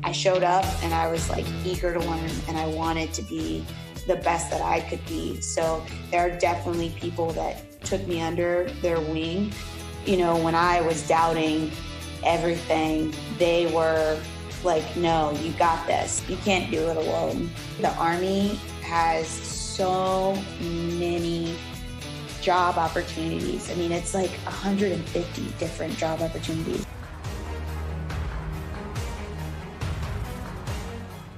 I showed up and I was like eager to learn, and I wanted to be the best that I could be. So there are definitely people that took me under their wing. You know, when I was doubting everything, they were like, no, you got this. You can't do it alone. The Army has so many job opportunities. I mean, it's like 150 different job opportunities.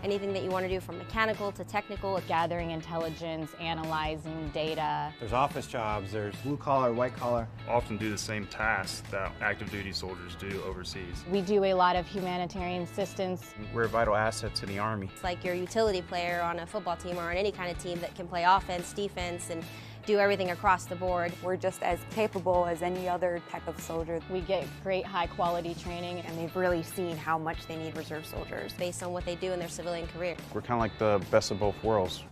Anything that you want to do from mechanical to technical, gathering intelligence, analyzing data. There's office jobs, there's blue collar, white collar. Often do the same tasks that active duty soldiers do overseas. We do a lot of humanitarian assistance. We're a vital asset to the Army. It's like your utility player on a football team or on any kind of team that can play offense, defense, and do everything across the board. We're just as capable as any other type of soldier. We get great high quality training, and they've really seen how much they need reserve soldiers based on what they do in their civilian career. We're kind of like the best of both worlds.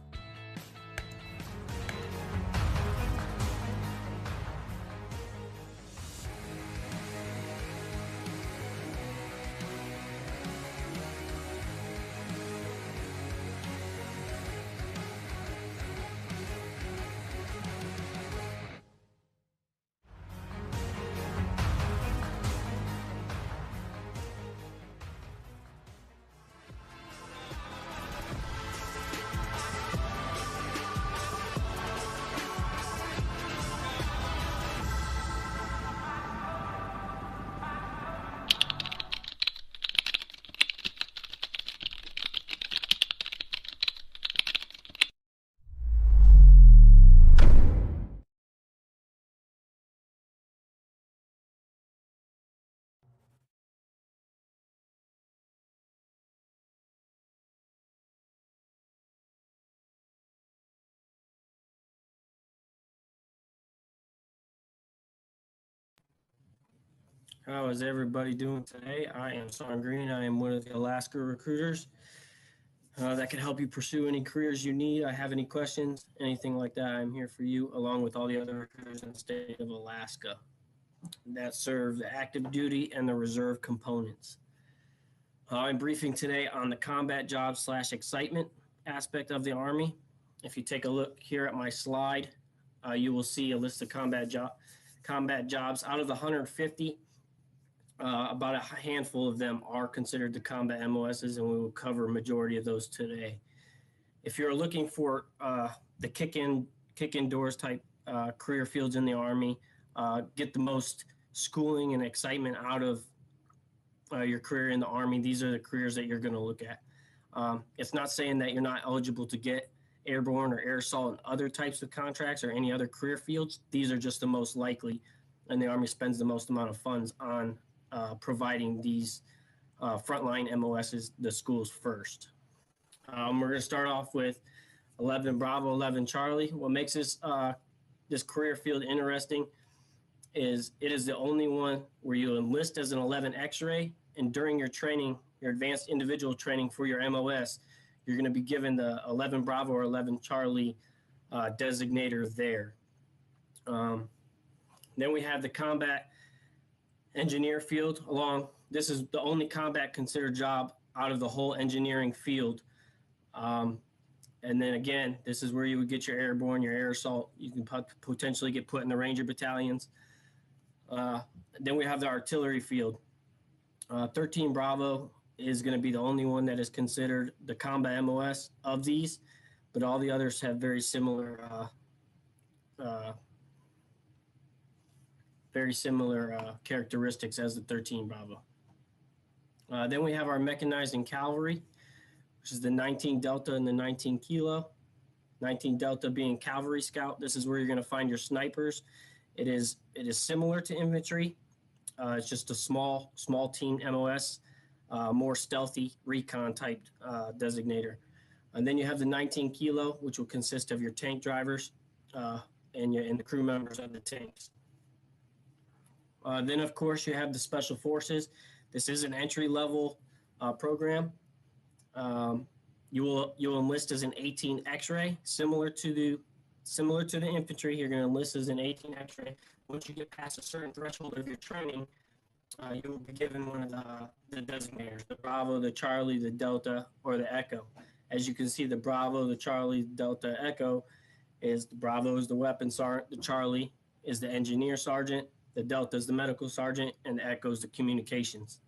How is everybody doing today? I am Son Green. I am one of the Alaska recruiters that can help you pursue any careers you need. I have any questions, anything like that, I'm here for you, along with all the other recruiters in the state of Alaska that serve the active duty and the reserve components. I'm briefing today on the combat jobs / excitement aspect of the Army. If you take a look here at my slide, you will see a list of combat jobs. Out of the 150, about a handful of them are considered the combat MOSs, and we will cover a majority of those today. If you're looking for the kick-in doors type career fields in the Army, get the most schooling and excitement out of your career in the Army, these are the careers that you're going to look at. It's not saying that you're not eligible to get airborne or air assault and other types of contracts or any other career fields. These are just the most likely, and the Army spends the most amount of funds on providing these frontline MOSs, the schools first. We're going to start off with 11 Bravo, 11 Charlie. What makes this career field interesting is it is the only one where you enlist as an 11 X-ray, and during your training, your advanced individual training for your MOS, you're going to be given the 11 Bravo or 11 Charlie designator there. Then we have the combat engineer field along. This is the only combat considered job out of the whole engineering field. And then again, this is where you would get your airborne, your air assault. You can potentially get put in the Ranger battalions. Then we have the artillery field. 13 Bravo is going to be the only one that is considered the combat MOS of these, but all the others have very similar characteristics as the 13 Bravo. Then we have our mechanized and cavalry, which is the 19 Delta and the 19 Kilo. 19 Delta being cavalry scout. This is where you're going to find your snipers. It is similar to infantry. It's just a small team MOS, more stealthy recon type designator. And then you have the 19 Kilo, which will consist of your tank drivers and the crew members of the tanks. Then, of course, you have the Special Forces. This is an entry-level program. You'll enlist as an 18 X-ray, similar to the infantry. You're going to enlist as an 18 X-ray. Once you get past a certain threshold of your training, You will be given one of the designators, the Bravo, the Charlie, the Delta, or the Echo. As you can see, the Bravo, the Charlie, Delta, Echo is the Bravo is the weapons sergeant, the Charlie is the engineer sergeant, the Delta is the medical sergeant, and the Echo is the communications.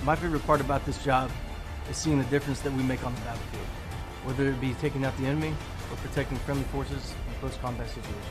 My favorite part about this job is seeing the difference that we make on the battlefield, whether it be taking out the enemy or protecting friendly forces in close combat situations.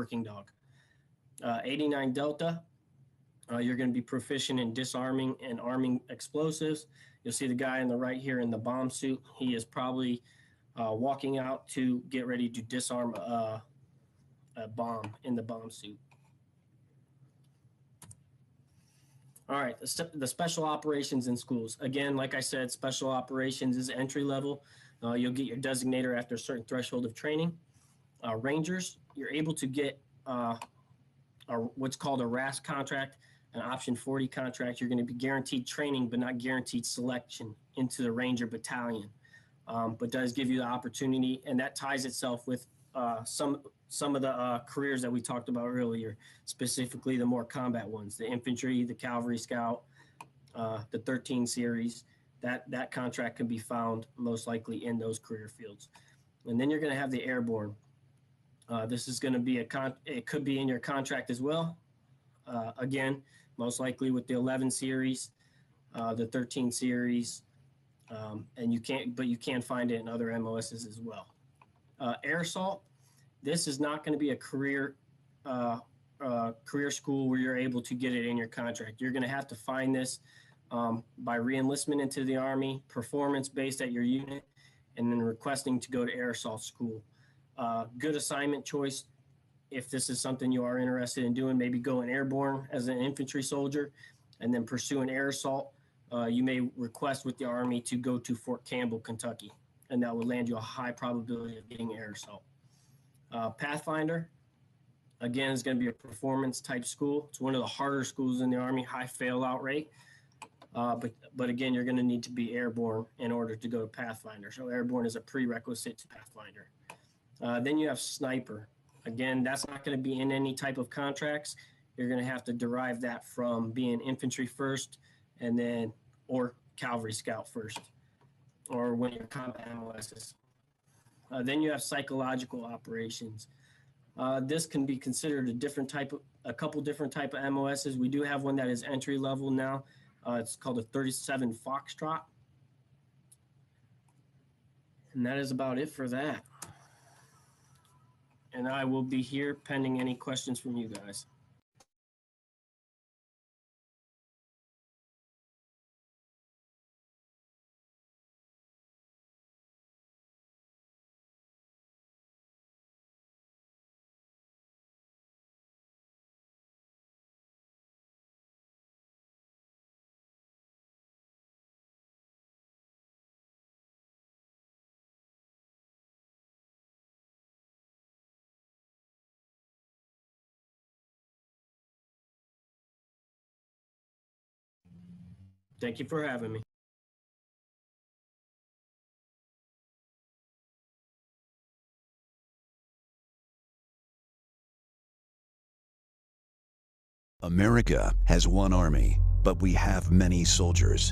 working dog. 89 Delta, you're going to be proficient in disarming and arming explosives. You'll see the guy on the right here in the bomb suit. He is probably walking out to get ready to disarm a bomb in the bomb suit. All right, the special operations in schools. Again, like I said, special operations is entry level. You'll get your designator after a certain threshold of training. Rangers, you're able to get what's called a RAS contract, an option 40 contract. You're going to be guaranteed training, but not guaranteed selection into the Ranger battalion, but does give you the opportunity, and that ties itself with some of the careers that we talked about earlier, specifically the more combat ones, the infantry, the cavalry scout, the 13 series. That contract can be found most likely in those career fields. And then you're going to have the airborne. This is going to be it could be in your contract as well. Again, most likely with the 11 series, the 13 series, and you can find it in other MOSs as well. Air assault. This is not going to be a career school where you're able to get it in your contract. You're going to have to find this by reenlistment into the Army, performance based at your unit, and then requesting to go to air assault school. Good assignment choice. If this is something you are interested in doing, maybe go in airborne as an infantry soldier and then pursue an air assault. You may request with the Army to go to Fort Campbell, Kentucky, and that will land you a high probability of getting air assault. Pathfinder, again, is going to be a performance type school. It's one of the harder schools in the Army, high fail out rate. But again, you're going to need to be airborne in order to go to Pathfinder. So airborne is a prerequisite to Pathfinder. Then you have sniper. Again, that's not going to be in any type of contracts. You're going to have to derive that from being infantry first, and then or cavalry scout first, or when you're combat MOSs. Then you have psychological operations. This can be considered a couple different type of MOSs. We do have one that is entry level now. It's called a 37 Foxtrot. And that is about it for that. And I will be here pending any questions from you guys. Thank you for having me. America has one army, but we have many soldiers.